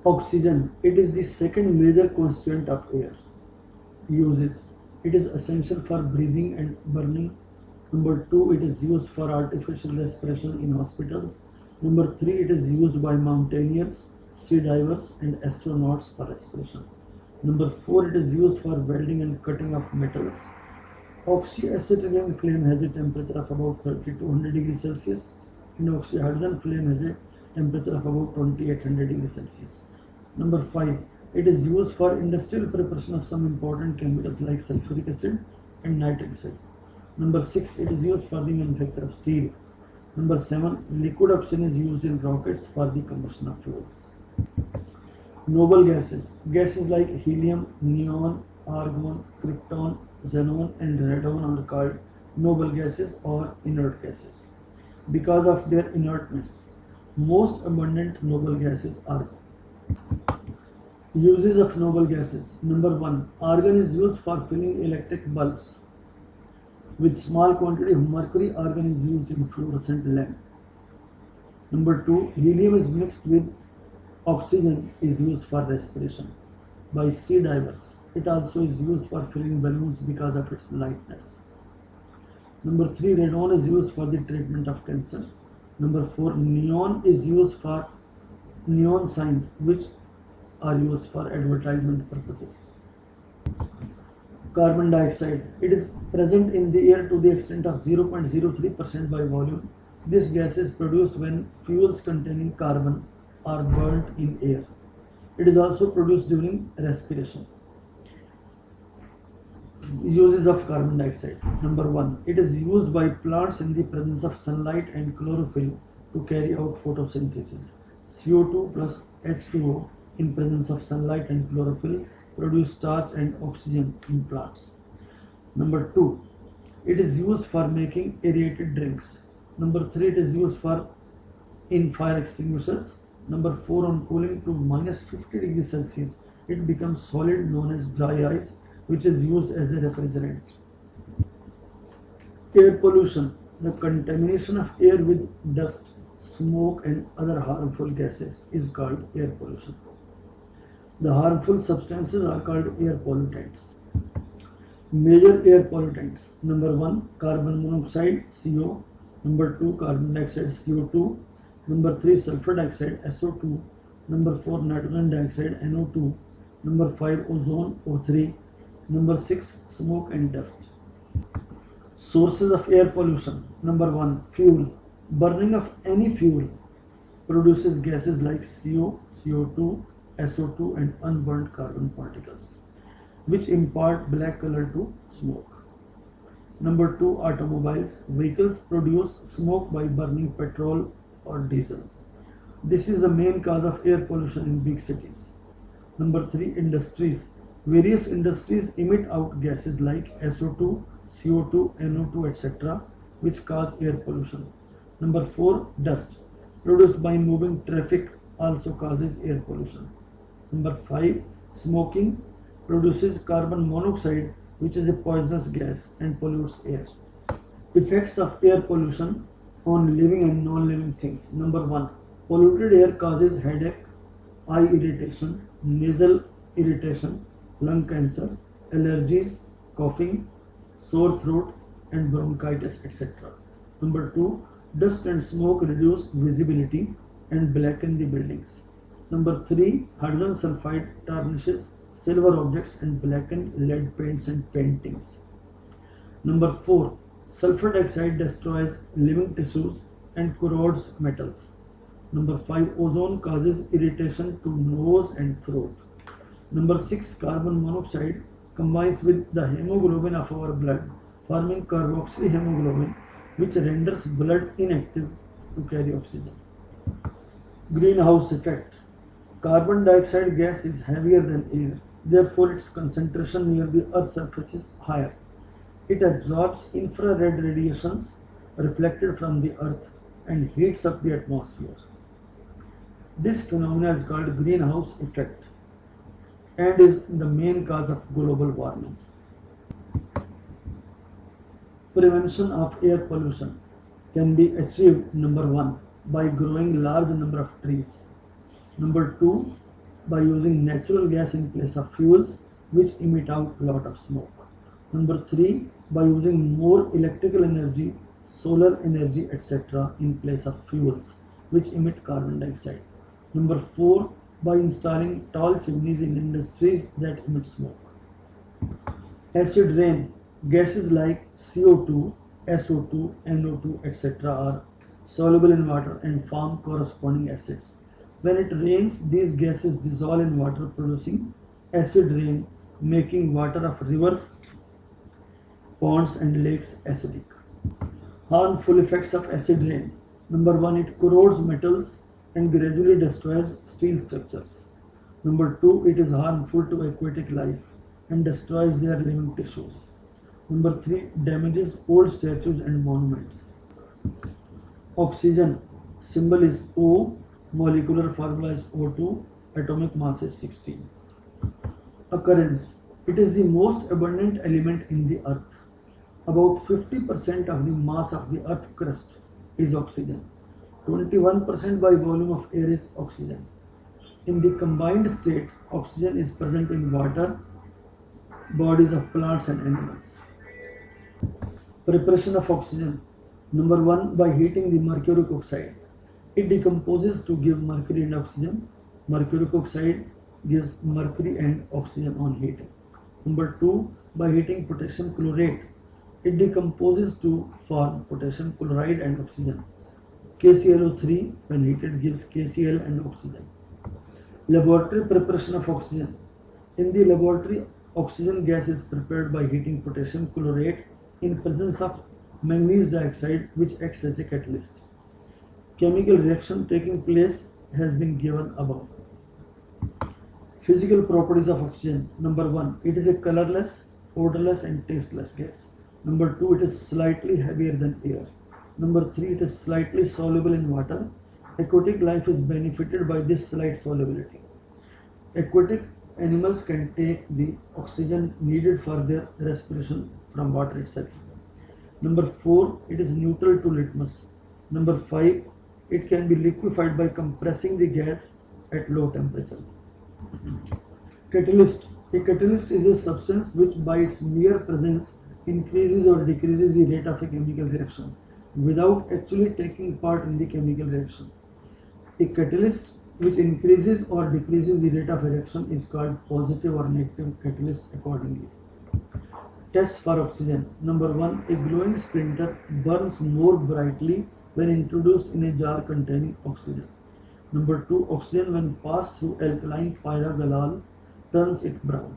Oxygen. It is the second major constituent of air. Uses. It is essential for breathing and burning. Number 2, it is used for artificial respiration in hospitals. Number 3, it is used by mountaineers, sea divers and astronauts for respiration. Number 4, it is used for welding and cutting of metals. Oxyacetylene flame has a temperature of about 3200 degrees Celsius and oxyhydrogen flame has a temperature of about 2800 degrees Celsius. Number 5, it is used for industrial preparation of some important chemicals like sulfuric acid and nitric acid. Number 6, it is used for the manufacture of steel. Number 7, liquid oxygen is used in rockets for the combustion of fuels. Noble gases. Gases like helium, neon, argon, krypton, xenon and radon are called noble gases or inert gases because of their inertness. Most abundant noble gases are. Uses of noble gases. Number 1, argon is used for filling electric bulbs. With small quantity of mercury, argon is used in fluorescent lamp. Number 2, helium is mixed with oxygen is used for respiration by sea divers. It also is used for filling balloons because of its lightness. Number 3, radon is used for the treatment of cancer. Number 4, neon is used for neon signs which are used for advertisement purposes. Carbon dioxide. It is present in the air to the extent of 0.03% by volume. This gas is produced when fuels containing carbon are burnt in air. It is also produced during respiration. Uses of carbon dioxide. Number 1, it is used by plants in the presence of sunlight and chlorophyll to carry out photosynthesis. CO2 plus H2O in presence of sunlight and chlorophyll produce starch and oxygen in plants. Number 2, it is used for making aerated drinks. Number 3, it is used for in fire extinguishers. Number 4, on cooling to minus 50 degrees Celsius, it becomes solid known as dry ice, which is used as a refrigerant. Air pollution. The contamination of air with dust, smoke and other harmful gases is called air pollution. The harmful substances are called air pollutants. Major air pollutants. Number 1, carbon monoxide CO. Number 2, carbon dioxide CO2. Number 3, sulfur dioxide SO2. Number 4, nitrogen dioxide NO2. Number 5, ozone O3. Number 6, smoke and dust. Sources of air pollution. Number 1, fuel. Burning of any fuel produces gases like CO, CO2, SO2 and unburnt carbon particles, which impart black color to smoke. Number 2, automobiles. Vehicles produce smoke by burning petrol or diesel. This is the main cause of air pollution in big cities. Number 3, industries. Various industries emit out gases like SO2, CO2, NO2, etc., which cause air pollution. Number 4, dust produced by moving traffic also causes air pollution. Number 5, smoking produces carbon monoxide, which is a poisonous gas and pollutes air. Effects of air pollution on living and non-living things. Number 1, polluted air causes headache, eye irritation, nasal irritation, lung cancer, allergies, coughing, sore throat and bronchitis, etc. Number 2, dust and smoke reduce visibility and blacken the buildings. Number 3, hydrogen sulfide tarnishes silver objects and blacken lead paints and paintings. Number 4, sulfur dioxide destroys living tissues and corrodes metals. Number 5, ozone causes irritation to nose and throat. Number 6, carbon monoxide combines with the hemoglobin of our blood, forming carboxyhemoglobin, which renders blood inactive to carry oxygen. Greenhouse effect. Carbon dioxide gas is heavier than air, therefore its concentration near the Earth's surface is higher. It absorbs infrared radiations reflected from the Earth and heats up the atmosphere. This phenomenon is called greenhouse effect and is the main cause of global warming. Prevention of air pollution can be achieved, number 1, by growing large number of trees. Number 2, by using natural gas in place of fuels which emit out a lot of smoke. Number 3, by using more electrical energy, solar energy, etc. in place of fuels which emit carbon dioxide. Number 4, by installing tall chimneys in industries that emit smoke. Acid rain, gases like CO2, SO2, NO2, etc. are soluble in water and form corresponding acids. When it rains, these gases dissolve in water, producing acid rain, making water of rivers, ponds and lakes acidic. Harmful effects of acid rain. Number 1, it corrodes metals and gradually destroys steel structures. Number 2, it is harmful to aquatic life and destroys their living tissues. Number 3, damages old statues and monuments. Oxygen, symbol is O, molecular formula is O2, atomic mass is 16. Occurrence, it is the most abundant element in the earth. About 50% of the mass of the earth crust is oxygen. 21% by volume of air is oxygen. In the combined state, oxygen is present in water, bodies of plants and animals. Preparation of oxygen. Number 1, by heating the mercuric oxide. It decomposes to give mercury and oxygen. Mercuric oxide gives mercury and oxygen on heating. Number 2, by heating potassium chlorate. It decomposes to form potassium chloride and oxygen. KClO3 when heated gives KCl and oxygen. Laboratory preparation of oxygen. In the laboratory, oxygen gas is prepared by heating potassium chlorate in presence of manganese dioxide, which acts as a catalyst. Chemical reaction taking place has been given above. Physical properties of oxygen. Number 1, it is a colorless, odorless and tasteless gas. Number 2, it is slightly heavier than air. Number 3, it is slightly soluble in water. Aquatic life is benefited by this slight solubility. Aquatic animals can take the oxygen needed for their respiration from water itself. Number 4, it is neutral to litmus. Number 5, it can be liquefied by compressing the gas at low temperature. Catalyst. A catalyst is a substance which by its mere presence increases or decreases the rate of a chemical reaction without actually taking part in the chemical reaction. A catalyst which increases or decreases the rate of reaction is called positive or negative catalyst accordingly. Test for oxygen. Number 1, a glowing splinter burns more brightly when introduced in a jar containing oxygen. Number 2, oxygen when passed through alkaline pyrogalal turns it brown.